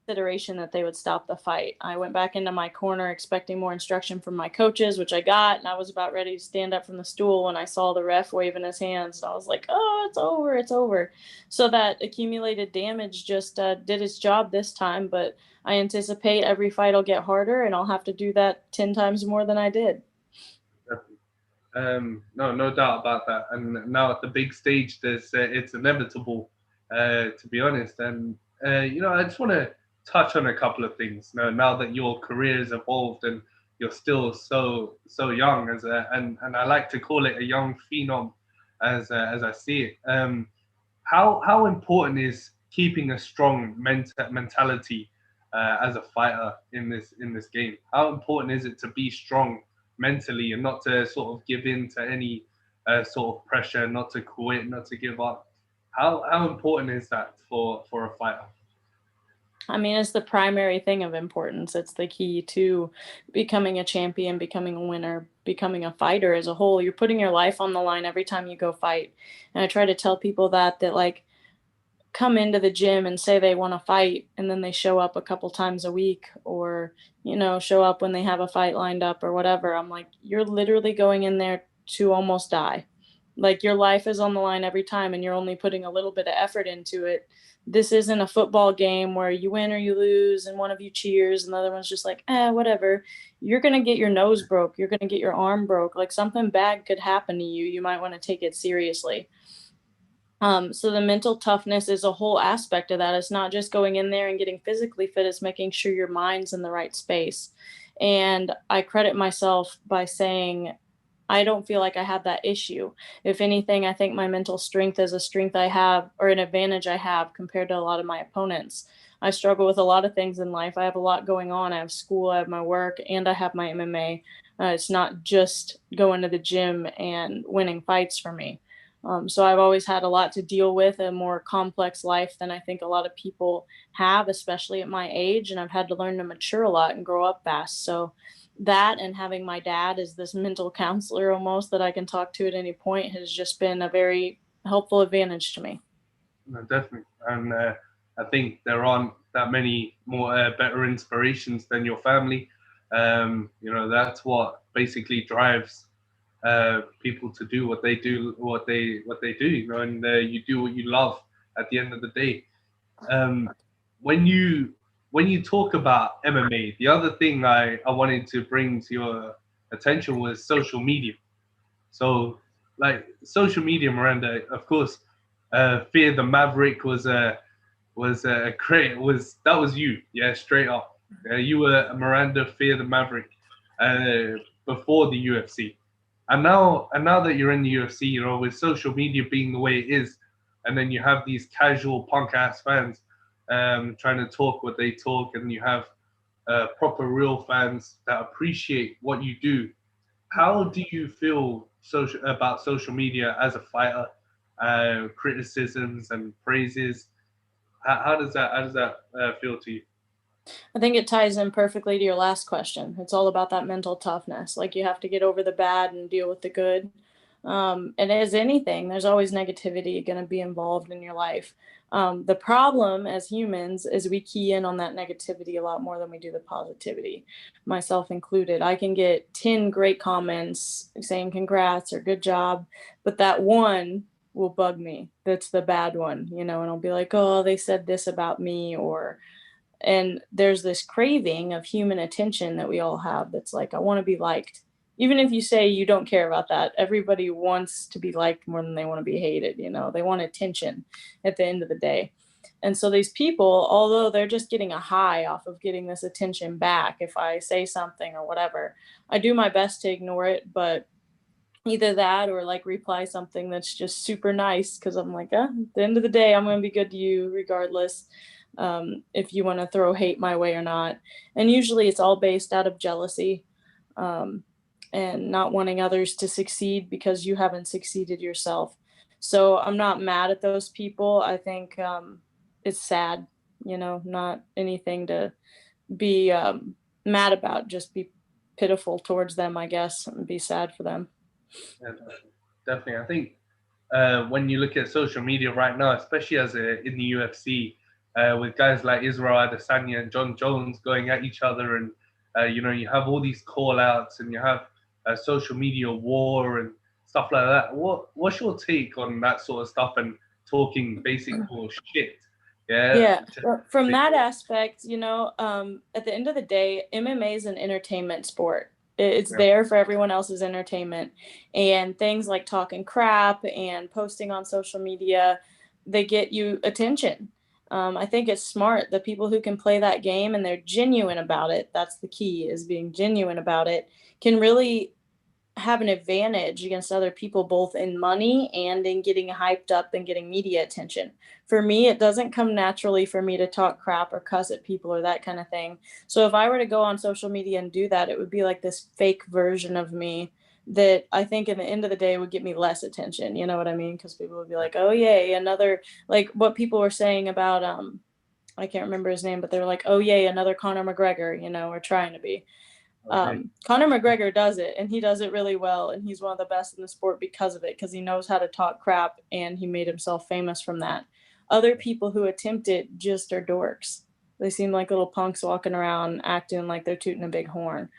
consideration that they would stop the fight. I went back into my corner expecting more instruction from my coaches, which I got, and I was about ready to stand up from the stool when I saw the ref waving his hands. And I was like, oh, it's over, it's over. So that accumulated damage just did its job this time, but I anticipate every fight will get harder, and I'll have to do that 10 times more than I did. No doubt about that. And now at the big stage, it's inevitable, to be honest. And I just want to touch on a couple of things. Now that your career has evolved and you're still so young, and I like to call it a young phenom, as I see it. How important is keeping a strong mentality as a fighter in this game? How important is it to be strong mentally and not to sort of give in to any sort of pressure, not to quit, not to give up? How important is that for a fighter? I mean, it's the primary thing of importance. It's the key to becoming a champion, becoming a winner, becoming a fighter as a whole. You're putting your life on the line every time you go fight. And I try to tell people that like, come into the gym and say they want to fight, and then they show up a couple times a week, or show up when they have a fight lined up or whatever. I'm like, you're literally going in there to almost die. Like your life is on the line every time and you're only putting a little bit of effort into it. This isn't a football game where you win or you lose and one of you cheers and the other one's just like, whatever. You're going to get your nose broke. You're going to get your arm broke. Like something bad could happen to you. You might want to take it seriously. So the mental toughness is a whole aspect of that. It's not just going in there and getting physically fit, it's making sure your mind's in the right space. And I credit myself by saying, I don't feel like I have that issue. If anything, I think my mental strength is a strength I have or an advantage I have compared to a lot of my opponents. I struggle with a lot of things in life. I have a lot going on. I have school, I have my work, and I have my MMA. It's not just going to the gym and winning fights for me. So I've always had a lot to deal with, a more complex life than I think a lot of people have, especially at my age. And I've had to learn to mature a lot and grow up fast. So that and having my dad as this mental counselor almost that I can talk to at any point has just been a very helpful advantage to me. No, definitely. And I think there aren't that many more better inspirations than your family. That's what basically drives people to do what they do, and you do what you love at the end of the day. Um, when you when you talk about MMA, the other thing I wanted to bring to your attention was social media. So, like social media, Miranda, of course, Fear the Maverick was great. That was you? Yeah, straight up. You were Miranda Fear the Maverick before the UFC, and now that you're in the UFC, with social media being the way it is, and then you have these casual punk ass fans trying to talk what they talk, and you have proper real fans that appreciate what you do. How do you feel about social media as a fighter? Criticisms and praises. How does that feel to you? I think it ties in perfectly to your last question. It's all about that mental toughness. Like you have to get over the bad and deal with the good. And as anything, there's always negativity going to be involved in your life. The problem as humans is we key in on that negativity a lot more than we do the positivity, myself included. I can get 10 great comments saying congrats or good job, but that one will bug me. That's the bad one, and I'll be like, oh, they said this about me, and there's this craving of human attention that we all have that's like, I want to be liked. Even if you say you don't care about that, everybody wants to be liked more than they want to be hated. They want attention at the end of the day. And so these people, although they're just getting a high off of getting this attention back, if I say something or whatever, I do my best to ignore it. But either that or like reply something that's just super nice because I'm like, at the end of the day, I'm going to be good to you regardless, if you want to throw hate my way or not. And usually it's all based out of jealousy, um, and not wanting others to succeed because you haven't succeeded yourself. So I'm not mad at those people. I think it's sad, not anything to be mad about, just be pitiful towards them, I guess, and be sad for them. Yeah, definitely. I think when you look at social media right now, especially in the UFC, with guys like Israel Adesanya and John Jones going at each other, and you have all these call outs, and you have social media war and stuff like that. What's your take on that sort of stuff and talking basic bullshit? Yeah, Yeah, well, from that aspect, at the end of the day, MMA is an entertainment sport. It's yeah, there for everyone else's entertainment. And things like talking crap and posting on social media, they get you attention. I think it's smart. The people who can play that game and they're genuine about it, that's the key, is being genuine about it, can really have an advantage against other people, both in money and in getting hyped up and getting media attention. For me, it doesn't come naturally for me to talk crap or cuss at people or that kind of thing. So if I were to go on social media and do that, it would be like this fake version of me that I think in the end of the day would get me less attention. You know what I mean? Because people would be like, oh yay, another, like what people were saying about I can't remember his name, but they were like, oh yay, another Conor McGregor, or trying to be. okay. Conor McGregor does it, and he does it really well, and he's one of the best in the sport because of it, because he knows how to talk crap, and he made himself famous from that. Other people who attempt it just are dorks. They seem like little punks walking around acting like they're tooting a big horn.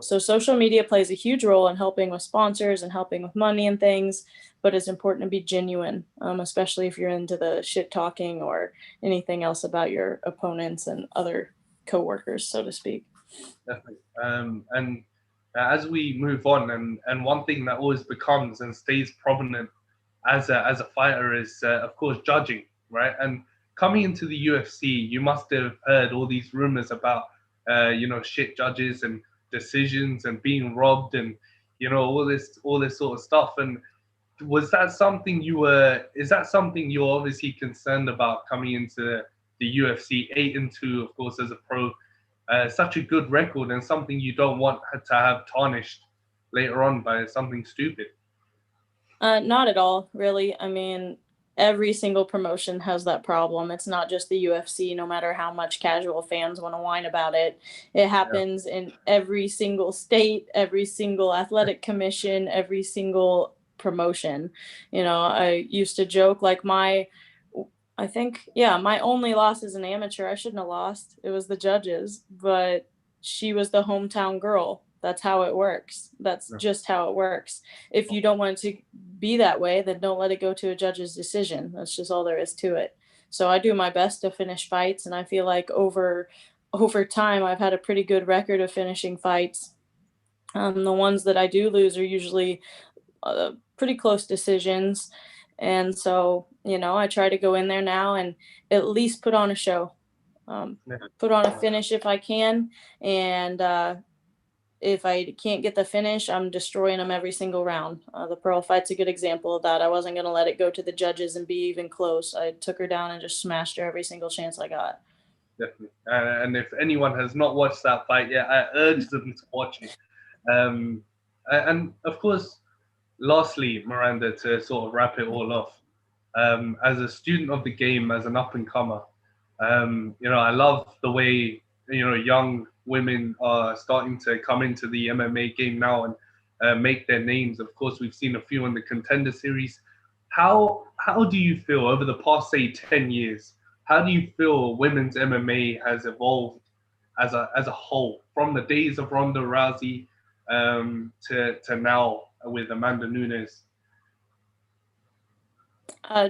So social media plays a huge role in helping with sponsors and helping with money and things, but it's important to be genuine, especially if you're into the shit talking or anything else about your opponents and other coworkers, so to speak. Definitely. And as we move on, and one thing that always becomes and stays prominent as a fighter is, of course, judging, right? And coming into the UFC, you must have heard all these rumors about, shit judges and decisions and being robbed and all this sort of stuff. And was that something you were? Is that something you're obviously concerned about coming into the UFC 8-2, of course, as a pro? Such a good record and something you don't want to have tarnished later on by something stupid. Not at all, really. I mean, every single promotion has that problem. It's not just the UFC, no matter how much casual fans want to whine about it. It happens in every single state, every single athletic commission, every single promotion. I used to joke like my only loss as an amateur, I shouldn't have lost. It was the judges, but she was the hometown girl. That's how it works. That's just how it works. If you don't want it to be that way, then don't let it go to a judge's decision. That's just all there is to it. So I do my best to finish fights, and I feel like over time I've had a pretty good record of finishing fights. The ones that I do lose are usually pretty close decisions. And so, I try to go in there now and at least put on a show, put on a finish if I can. And if I can't get the finish, I'm destroying them every single round. The Pearl fight's a good example of that. I wasn't going to let it go to the judges and be even close. I took her down and just smashed her every single chance I got. Definitely. And if anyone has not watched that fight yet, I urge them to watch it. And of course, lastly, Miranda, to sort of wrap it all off, as a student of the game, as an up and comer, I love the way young women are starting to come into the MMA game now and make their names. Of course, we've seen a few in the Contender Series. How do you feel over the past, say, 10 years? How do you feel women's MMA has evolved as a whole, from the days of Ronda Rousey to now with Amanda Nunes?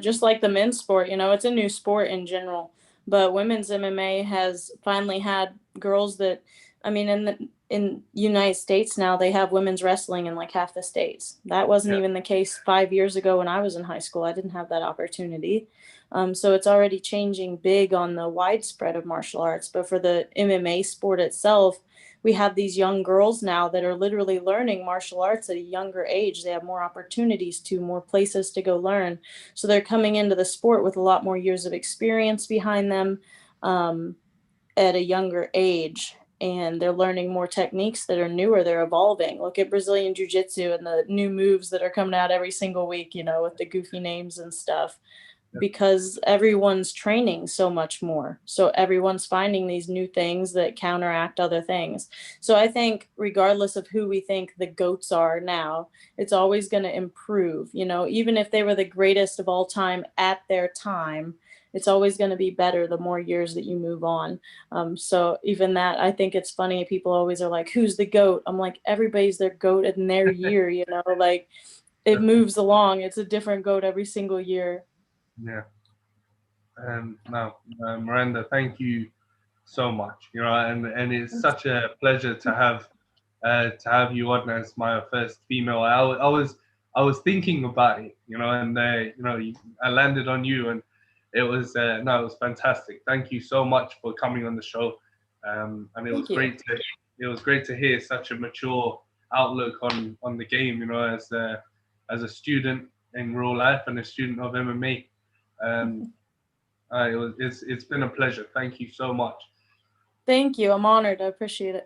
Just like the men's sport, it's a new sport in general, but women's MMA has finally had girls that, I mean, in United States now, they have women's wrestling in like half the states. That wasn't even the case 5 years ago when I was in high school. I didn't have that opportunity. So it's already changing big on the widespread of martial arts. But for the MMA sport itself, we have these young girls now that are literally learning martial arts at a younger age. They have more opportunities more places to go learn. So they're coming into the sport with a lot more years of experience behind them at a younger age. And they're learning more techniques that are newer. They're evolving. Look at Brazilian Jiu-Jitsu and the new moves that are coming out every single week, with the goofy names and stuff. Because everyone's training so much more. So everyone's finding these new things that counteract other things. So I think regardless of who we think the GOATs are now, it's always going to improve. Even if they were the greatest of all time at their time, it's always going to be better the more years that you move on. So even that, I think it's funny. People always are like, who's the GOAT? I'm like, everybody's their GOAT in their year, like it moves along. It's a different GOAT every single year. Yeah. No, Miranda, thank you so much. And it's such a pleasure to have you on as my first female. I was thinking about it, and I landed on you, and it was it was fantastic. Thank you so much for coming on the show, and it was great to hear such a mature outlook on the game. As a student in real life and a student of MMA. It's been a pleasure. Thank you so much. Thank you. I'm honored. I appreciate it.